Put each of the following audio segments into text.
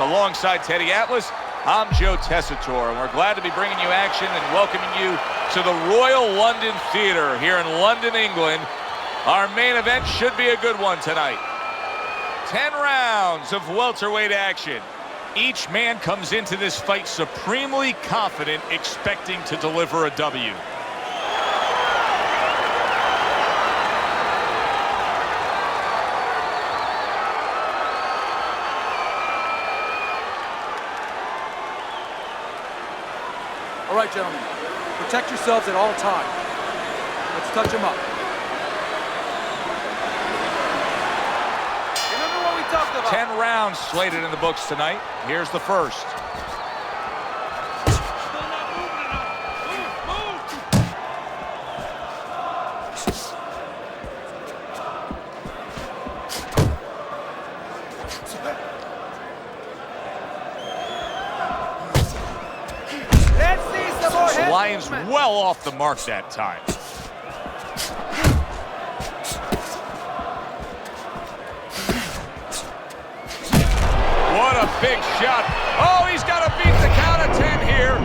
Alongside Teddy Atlas, I'm Joe Tessitore, and we're glad to be bringing you action and welcoming you to the Royal London Theatre here in London, England. Our main event should be a good one tonight. 10 rounds of welterweight action. Each man comes into this fight supremely confident, expecting to deliver a W. All right, gentlemen, protect yourselves at all times. Let's touch them up. Remember what we talked about. 10 rounds slated in the books tonight. Here's the first. Lions well off the mark that time. What a big shot. Oh, he's got to beat the count of 10 here.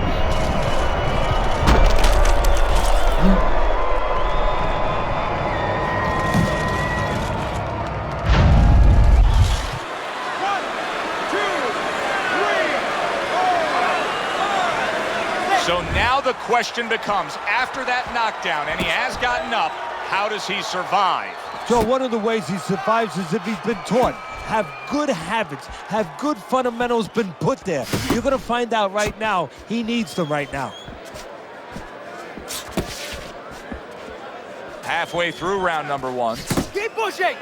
So now the question becomes, after that knockdown, and he has gotten up, how does he survive? So one of the ways he survives is if he's been taught. Have good habits, have good fundamentals been put there. You're going to find out right now, he needs them right now. Halfway through round number one. Keep pushing!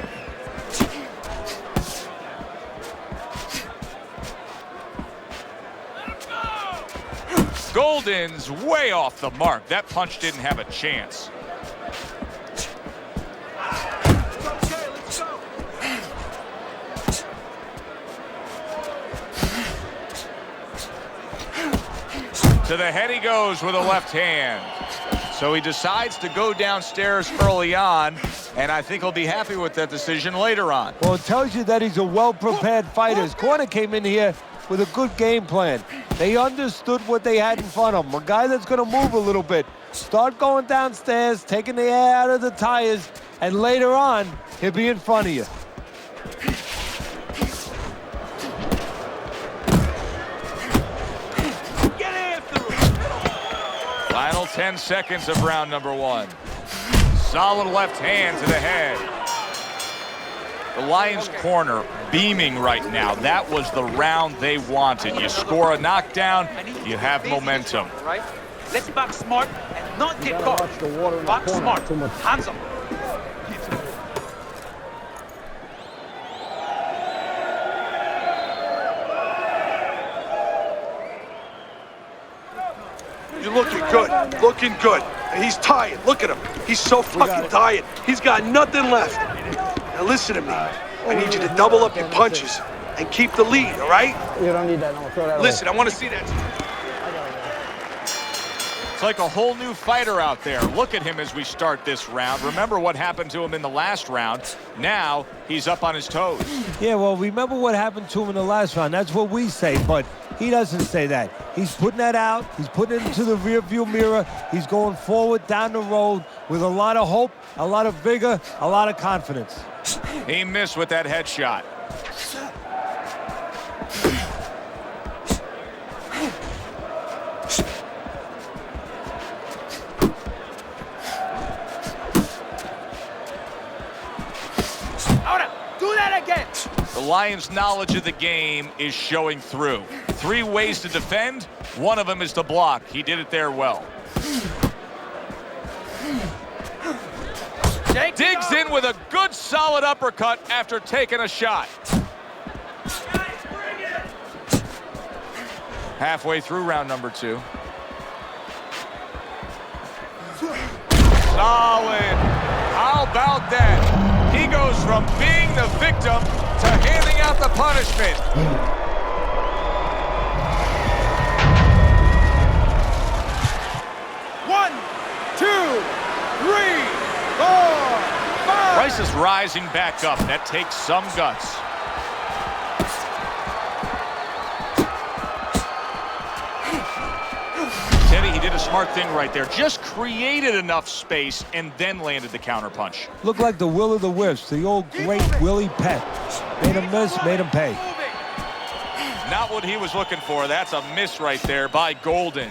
Golden's way off the mark. That punch didn't have a chance. Okay, let's go. To the head he goes with a left hand. So he decides to go downstairs early on, and I think he'll be happy with that decision later on. Well, it tells you that he's a well-prepared fighter. His corner came in here with a good game plan. They understood what they had in front of him. A guy that's going to move a little bit. Start going downstairs, taking the air out of the tires, and later on, he'll be in front of you. Get after him! Final 10 seconds of round number one. Solid left hand to the head. The Lions corner beaming right now. That was the round they wanted. You score a knockdown, you have momentum. Right? Let's back smart and not get caught. Back smart. Hands up. You're looking good. Looking good. And he's tired. Look at him. He's so fucking tired. He's got nothing left. Now listen to me. I need you to double up your punches and keep the lead, all right? You don't need that. No, throw that away. Listen, I want to see that. It's like a whole new fighter out there. Look at him as we start this round. Remember what happened to him in the last round. Now he's up on his toes. Yeah, well, remember what happened to him in the last round. That's what we say, but he doesn't say that. He's putting that out. He's putting it into the rearview mirror. He's going forward down the road with a lot of hope, a lot of vigor, a lot of confidence. He missed with that headshot. Do that again! The Lions' knowledge of the game is showing through. 3 ways to defend. One of them is to block. He did it there well. Digs in with a good solid uppercut after taking a shot. Halfway through round number 2. Solid. How about that? He goes from being the victim to handing out the punishment. One, two, three, four, five. Price is rising back up. That takes some guts. smart thing right there. Just created enough space and then landed the counter punch. Looked like the will of the wisps, the old great Willie Pett. Made him miss, made him pay. Not what he was looking for. That's a miss right there by Golden.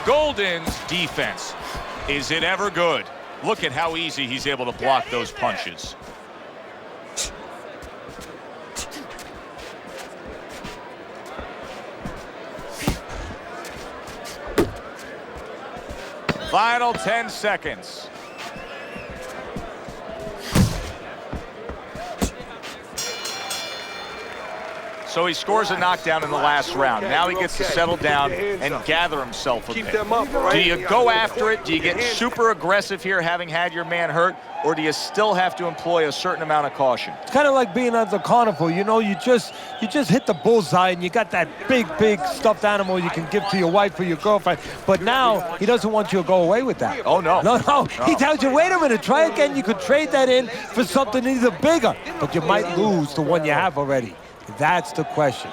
Golden's defense. Is it ever good? Look at how easy he's able to block those punches. Final 10 seconds. So he scores a knockdown in the last round. Now he gets to settle down and gather himself a bit. Do you go after it? Do you get super aggressive here, having had your man hurt? Or do you still have to employ a certain amount of caution? It's kind of like being at the carnival. You know, you just hit the bullseye and you got that big stuffed animal you can give to your wife or your girlfriend. But now he doesn't want you to go away with that. Oh, no. No. He tells you, wait a minute, try again. You could trade that in for something even bigger. But you might lose the one you have already. That's the question.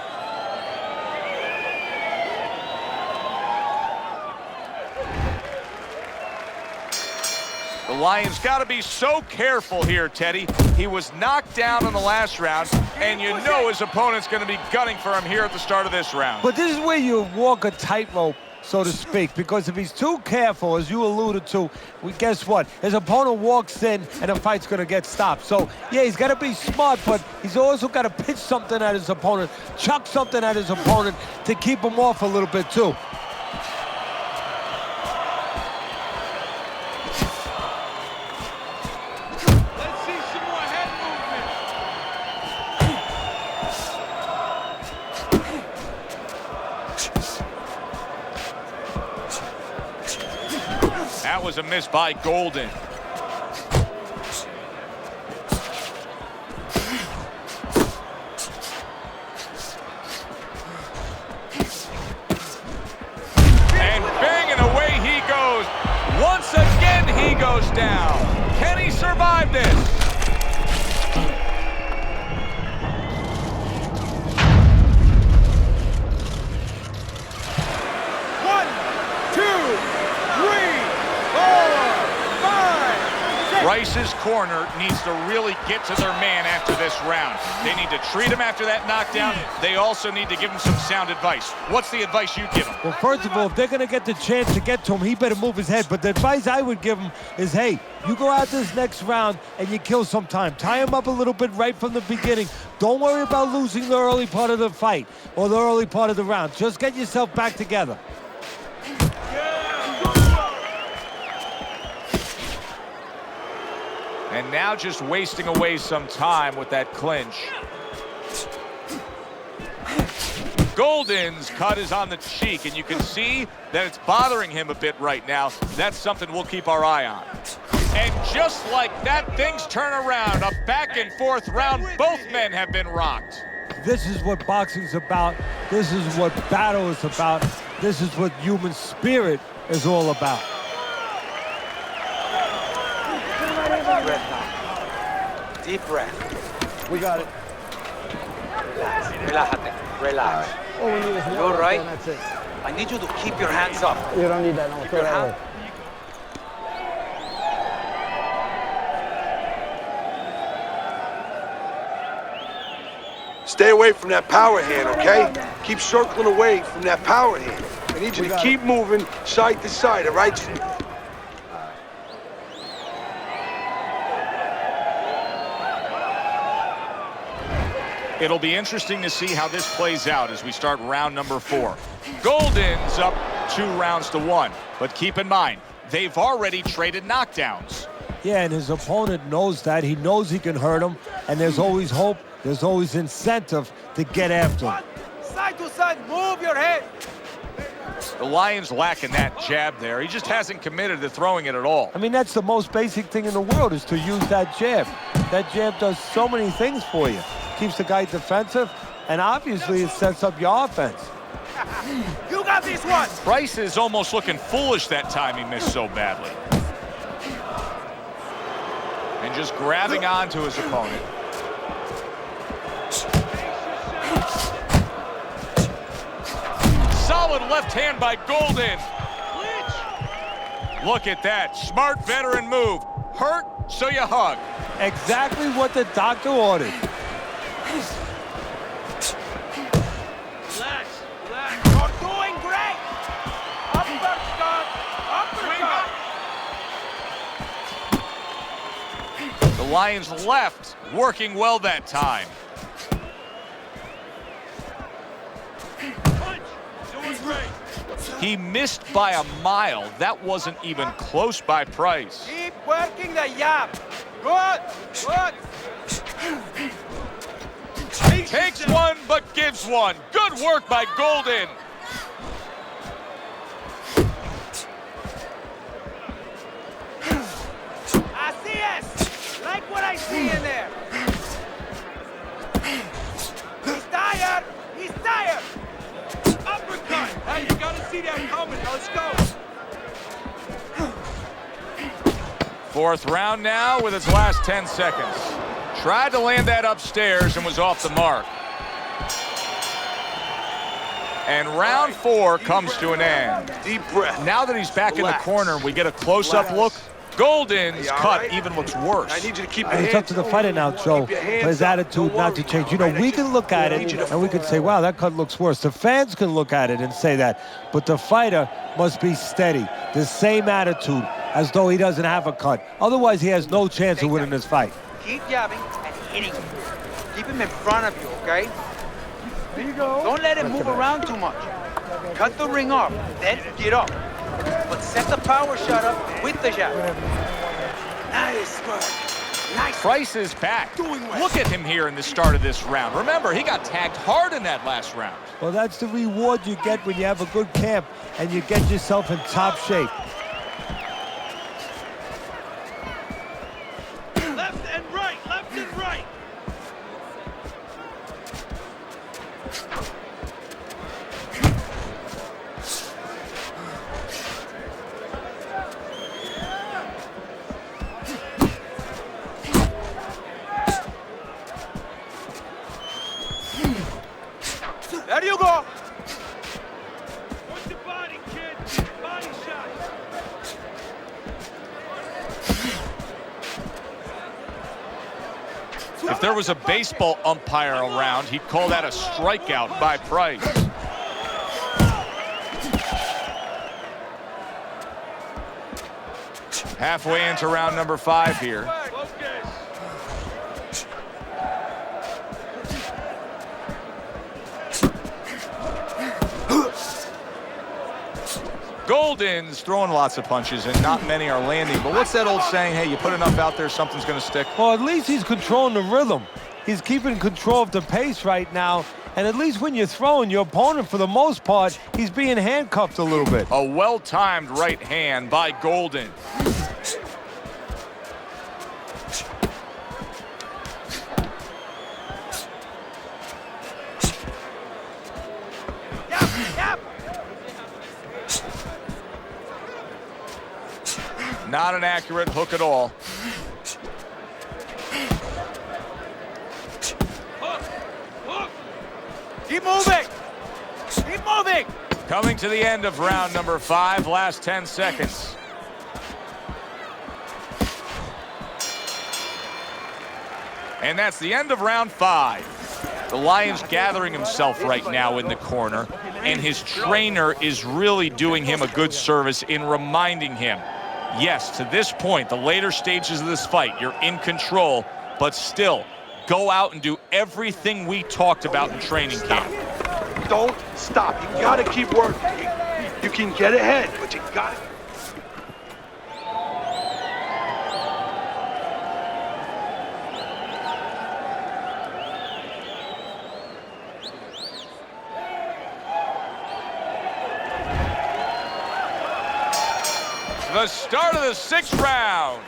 The Lions got to be so careful here, Teddy. He was knocked down in the last round, and you know his opponent's going to be gunning for him here at the start of this round. But this is where you walk a tightrope, so to speak, because if he's too careful, as you alluded to, guess what? His opponent walks in, and the fight's going to get stopped. So, yeah, he's got to be smart, but he's also got to pitch something at his opponent, chuck something at his opponent to keep him off a little bit, too. That was a miss by Golden. And bang, and away he goes. Once again, he goes down. Can he survive this? Bryce's corner needs to really get to their man after this round. They need to treat him after that knockdown. They also need to give him some sound advice. What's the advice you give him? Well, first of all, if they're going to get the chance to get to him, he better move his head. But the advice I would give him is, hey, you go out this next round and you kill some time. Tie him up a little bit right from the beginning. Don't worry about losing the early part of the fight or the early part of the round. Just get yourself back together. And now just wasting away some time with that clinch. Golden's cut is on the cheek, and you can see that it's bothering him a bit right now. That's something we'll keep our eye on. And just like that, things turn around. A back and forth round. Both men have been rocked. This is what boxing's about. This is what battle is about. This is what human spirit is all about. Breath now. Deep breath. We got it. Relájate. Relax. All we need is You all right? That's it. I need you to keep your hands up. You don't need that. No, throw your that hand. away. Stay away from that power hand, okay? Keep circling away from that power hand. I need you to keep moving side to side, all right? It'll be interesting to see how this plays out as we start round number 4. Golden's up 2-1, but keep in mind, they've already traded knockdowns. Yeah, and his opponent knows that. He knows he can hurt him, and there's always hope, there's always incentive to get after him. Side to side, move your head. The Lions lacking that jab there. He just hasn't committed to throwing it at all. I mean, that's the most basic thing in the world, is to use that jab. That jab does so many things for you. Keeps the guy defensive, and obviously it sets up your offense. You got this one. Bryce is almost looking foolish that time he missed so badly. And just grabbing onto his opponent. left hand by Golden. Look at that. Smart veteran move. Hurt, so you hug. Exactly what the doctor ordered. Relax, relax. You're doing great. Uppercut, uppercut. The Lions left, working well that time. Punch. Doing great. He missed by a mile. That wasn't even close by Price. Keep working the jab. Good, good. Takes one, but gives one. Good work by Golden. Así es. Like what I see in there. He's tired. He's tired. Uppercut. Hey, you gotta see that coming. Let's go. Fourth round now with its last 10 seconds. Tried to land that upstairs and was off the mark. And round 4 comes to an end. Deep breath. Now that he's back in the corner, we get a close-up look. Golden's cut even looks worse. I need you to keep your It's up to the fighter now, Joe, for his attitude not to change. You know, we can look at it and we can say, wow, that cut looks worse. The fans can look at it and say that. But the fighter must be steady, the same attitude, as though he doesn't have a cut. Otherwise, he has no chance of winning this fight. Keep jabbing and hitting. Keep him in front of you, okay? There you go. Don't let him move around too much. Cut the ring off, then get up. But set the power shot up with the jab. Nice work. Nice. Price is back. Look at him here in the start of this round. Remember, he got tagged hard in that last round. Well, that's the reward you get when you have a good camp and you get yourself in top shape. Left and right, left and right. There you go. What's the body, kid? Body shot. If there was a baseball umpire around, he'd call that a strikeout by Price. Halfway into round number 5 here. Golden's throwing lots of punches and not many are landing. But what's that old saying? Hey, you put enough out there, something's going to stick. Well, at least he's controlling the rhythm. He's keeping control of the pace right now. And at least when you're throwing, your opponent, for the most part, he's being handcuffed a little bit. A well-timed right hand by Golden. Not an accurate hook at all. Keep moving. Keep moving. Coming to the end of round number 5, last 10 seconds. And that's the end of round 5. The Lion's gathering himself right now in the corner, and his trainer is really doing him a good service in reminding him, yes, to this point, the later stages of this fight, you're in control, but still, go out and do everything we talked about in training camp. Don't stop. You gotta keep working. You can get ahead, but you gotta. The start of the 6th round.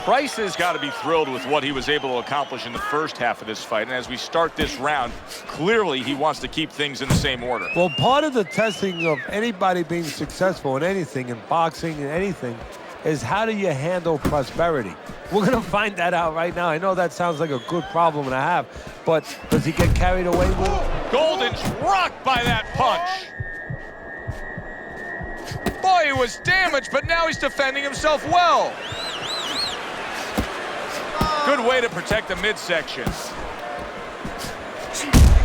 Price has got to be thrilled with what he was able to accomplish in the first half of this fight. And as we start this round, clearly he wants to keep things in the same order. Well, part of the testing of anybody being successful in anything, in boxing and anything, is how do you handle prosperity? We're going to find that out right now. I know that sounds like a good problem to have, but does he get carried away with it? Golden's rocked by that punch. Boy, he was damaged, but now he's defending himself well. Good way to protect the midsection. Keep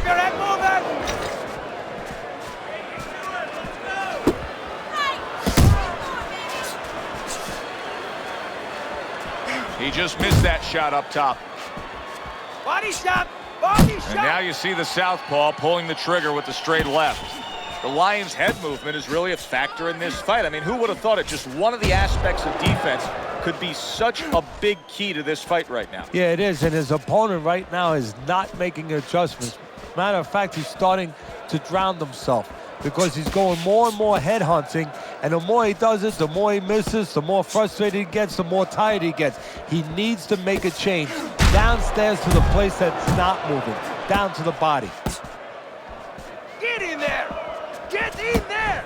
your head moving. He just missed that shot up top. Body shot. Body shot. And now you see the southpaw pulling the trigger with the straight left. The Lions' head movement is really a factor in this fight. I mean, who would have thought it? Just one of the aspects of defense could be such a big key to this fight right now. Yeah, it is, and his opponent right now is not making adjustments. Matter of fact, he's starting to drown himself because he's going more and more head hunting, and the more he does it, the more he misses, the more frustrated he gets, the more tired he gets. He needs to make a change downstairs to the place that's not moving, down to the body. Get in there. Get in there.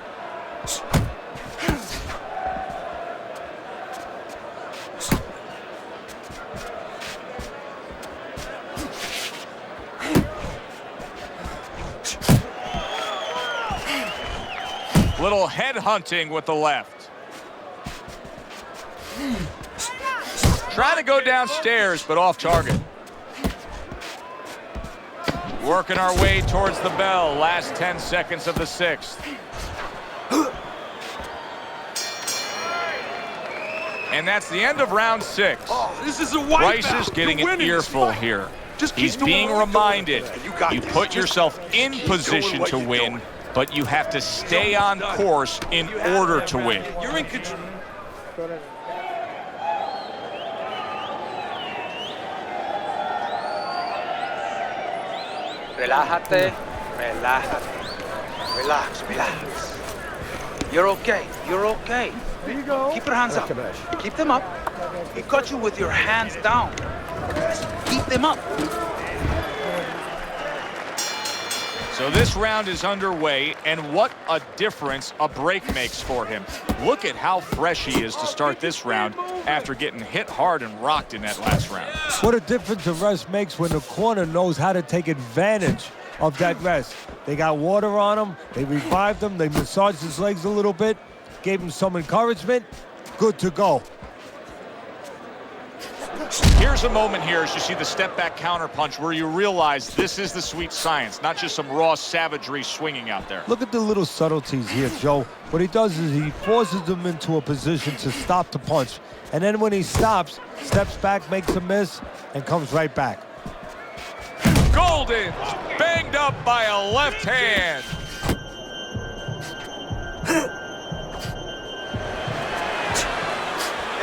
Little head hunting with the left. Trying to go downstairs, but off target. Working our way towards the bell. Last 10 seconds of the 6th. And that's the end of round 6. Oh, this is a wipeout. Rice is getting You're an winning this earful fight. here. Just keep He's doing being what you're reminded, doing. You got you this. put Just yourself in keep position doing what to you're win, doing. but you have to stay on course in order to win. You're in control. Relájate, relájate. Relax, relax. You're okay. You're okay. There you go. Keep your hands up. Keep them up. He caught you with your hands down. Just keep them up. So this round is underway, and what a difference a break makes for him. Look at how fresh he is to start this round after getting hit hard and rocked in that last round. What a difference a rest makes when the corner knows how to take advantage of that rest. They got water on him, they revived him, they massaged his legs a little bit, gave him some encouragement, good to go. Here's a moment here as you see the step back counter punch where you realize this is the sweet science, not just some raw savagery swinging out there. Look at the little subtleties here, Joe. What he does is he forces them into a position to stop the punch. And then when he stops, steps back, makes a miss, and comes right back. Golden banged up by a left hand.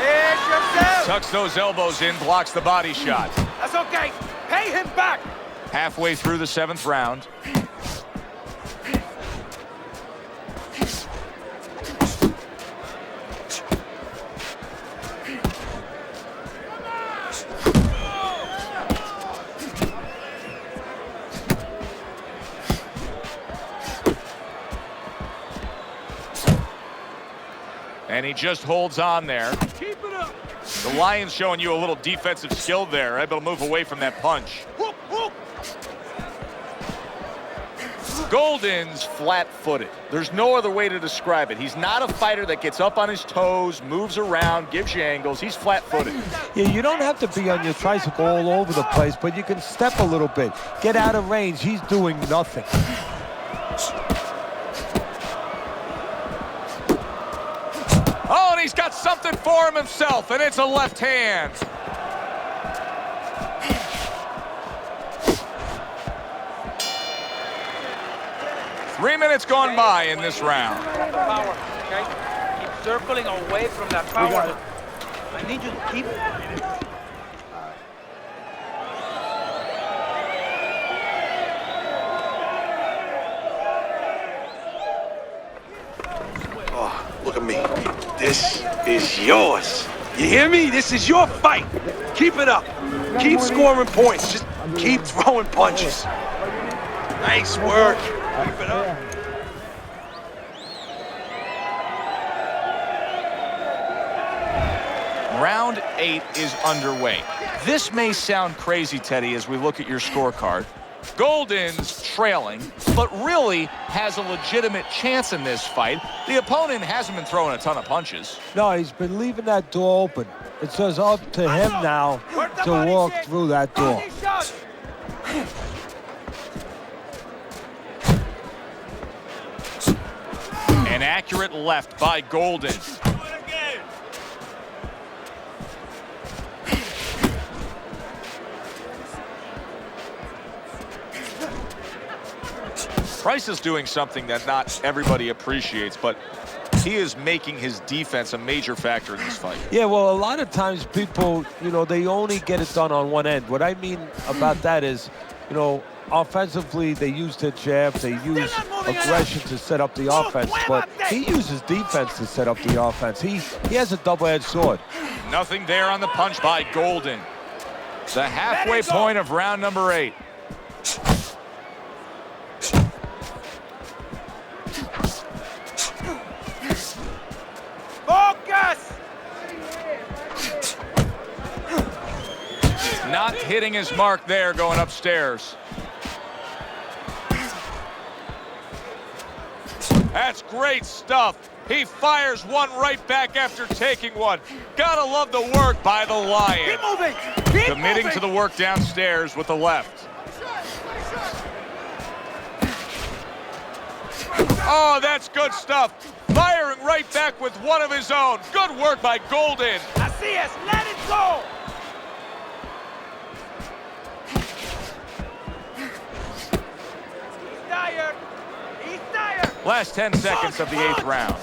It's yourself. Tucks those elbows in, blocks the body shot. That's okay. Pay him back. Halfway through the 7th round. And he just holds on there. Keep it up. The Lions showing you a little defensive skill there, able to move away from that punch. Whoop, whoop. Golden's flat-footed. There's no other way to describe it. He's not a fighter that gets up on his toes, moves around, gives you angles. He's flat-footed. Yeah, you don't have to be on your tricycle all over the place, but you can step a little bit, get out of range. He's doing nothing. Oh, and he's got something for him himself, and it's a left hand. Three minutes gone by in this round. Power, okay? Keep circling away from that power. I need you to keep... Oh, look at me. This is yours. You hear me? This is your fight. Keep it up. Keep scoring points. Just keep throwing punches. Nice work. Keep it up. Round 8 is underway. This may sound crazy, Teddy, as we look at your scorecard, Golden's trailing, but really has a legitimate chance in this fight. The opponent hasn't been throwing a ton of punches. No, he's been leaving that door open. It's just up to him now to walk through that door. An accurate left by Golden. Price is doing something that not everybody appreciates, but he is making his defense a major factor in this fight. Yeah, well, a lot of times people, they only get it done on one end. What I mean about that is, offensively, they use their jab, they use aggression to set up the offense, but he uses defense to set up the offense. He has a double-edged sword. Nothing there on the punch by Golden. The halfway point of round number 8. Focus! Not hitting his mark there going upstairs. That's great stuff. He fires one right back after taking one. Gotta love the work by the Lion. Keep moving! Keep Committing moving. to the work downstairs with the left. Oh, that's good stuff. Firing right back with one of his own. Good work by Golden. Así es, let it go! He's tired. He's tired. Last 10 seconds of the 8th round.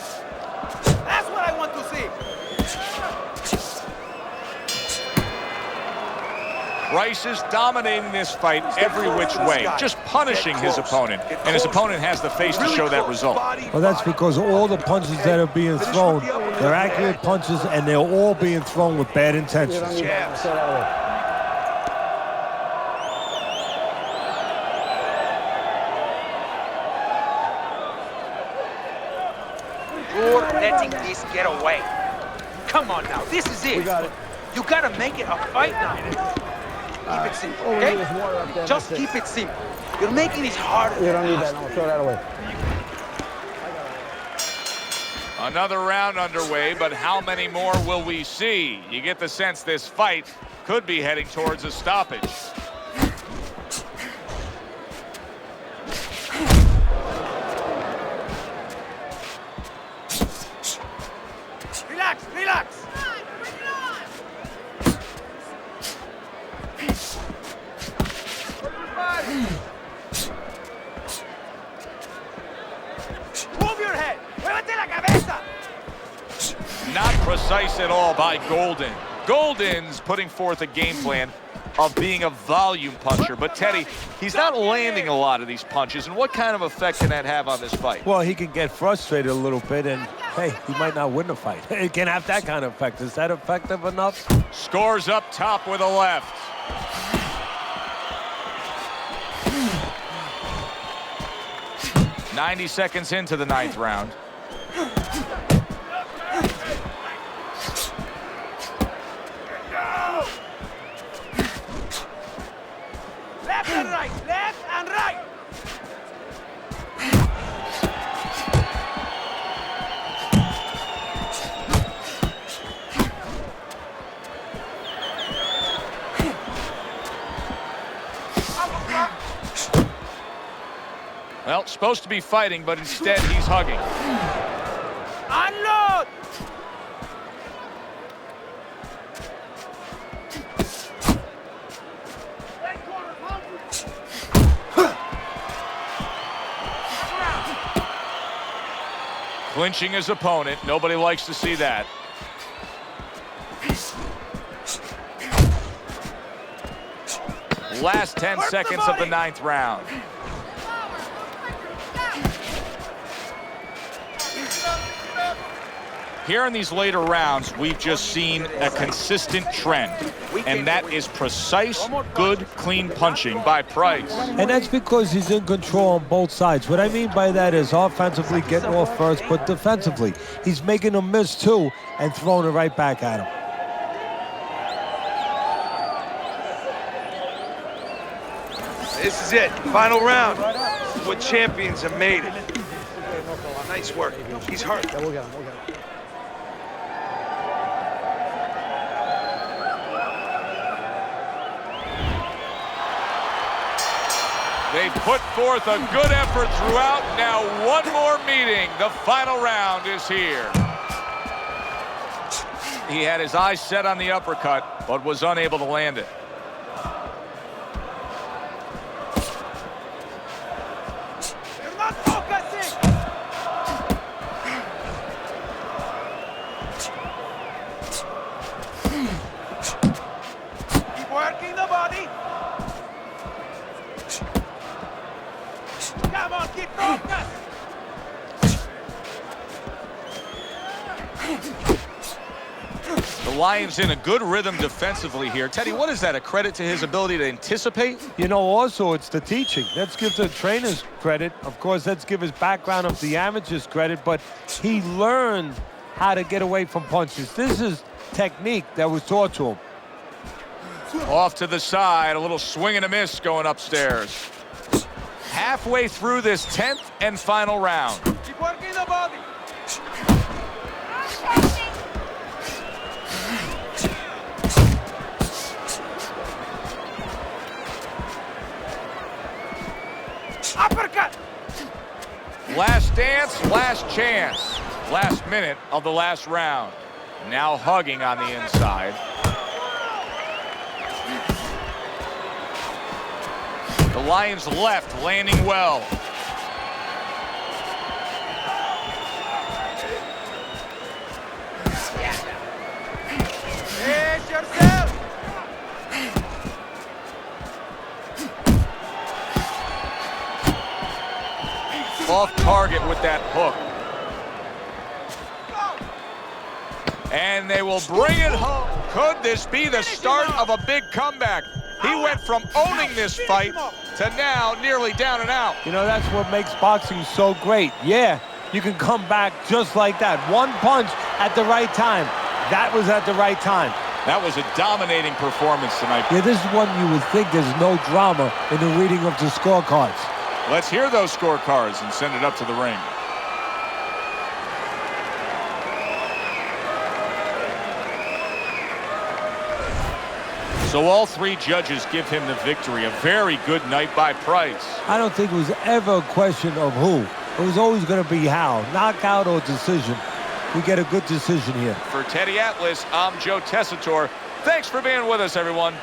That's what I want to see. Price is dominating this fight every which way, just punishing his opponent. And his opponent has the face to show that result. Well, that's because all the punches that are being thrown, they're accurate punches, and they're all being thrown with bad intentions. Jabs. You're letting this get away. Come on now, this is it. We got it. You gotta make it a fight now. Keep it simple, okay? Just keep it simple. You're making it harder. You don't need that. No, throw that away. Another round underway, but how many more will we see? You get the sense this fight could be heading towards a stoppage. Relax, relax. Move your head. Muévete la cabeza. Not precise at all by Golden. Golden's putting forth a game plan of being a volume puncher, but Teddy, he's not landing a lot of these punches, and what kind of effect can that have on this fight? Well, he can get frustrated a little bit, and hey, he might not win the fight. It can have that kind of effect. Is that effective enough? Scores up top with a left. "90 seconds into the 9th round. Left and right, left and right. Well, supposed to be fighting, but instead he's hugging. Unload. Clinching his opponent. Nobody likes to see that. Last 10 seconds of the 9th round. Here in these later rounds, we've just seen a consistent trend, and that is precise, good, clean punching by Price. And that's because he's in control on both sides. What I mean by that is offensively getting off first, but defensively, he's making them miss too and throwing it right back at him. This is it. Final round. This is what champions have made it. Nice work. He's hurt. Yeah, we'll get him. We'll get him. They put forth a good effort throughout. Now one more meeting. The final round is here. He had his eyes set on the uppercut, but was unable to land it. You're not focusing! Keep working the body. Come on, keep focused! The Lions in a good rhythm defensively here. Teddy, what is that, a credit to his ability to anticipate? You know, also, it's the teaching. Let's give the trainers credit. Of course, let's give his background of the amateurs credit, but he learned how to get away from punches. This is technique that was taught to him. Off to the side, a little swing and a miss going upstairs. Halfway through this 10th and final round. Keep working the body. Uppercut! Last dance, last chance. Last minute of the last round. Now hugging on the inside. The Lions left landing well. Brace yourself! Off target with that hook. And they will bring it home. Could this be the start of a big comeback? He went from owning this fight to now nearly down and out. You know, that's what makes boxing so great. Yeah, you can come back just like that. One punch at the right time. That was at the right time. That was a dominating performance tonight. Yeah, this is one you would think there's no drama in the reading of the scorecards. Let's hear those scorecards and send it up to the ring. So all three judges give him the victory. A very good night by Price. I don't think it was ever a question of who. It was always going to be how. Knockout or decision. We get a good decision here. For Teddy Atlas, I'm Joe Tessitore. Thanks for being with us, everyone.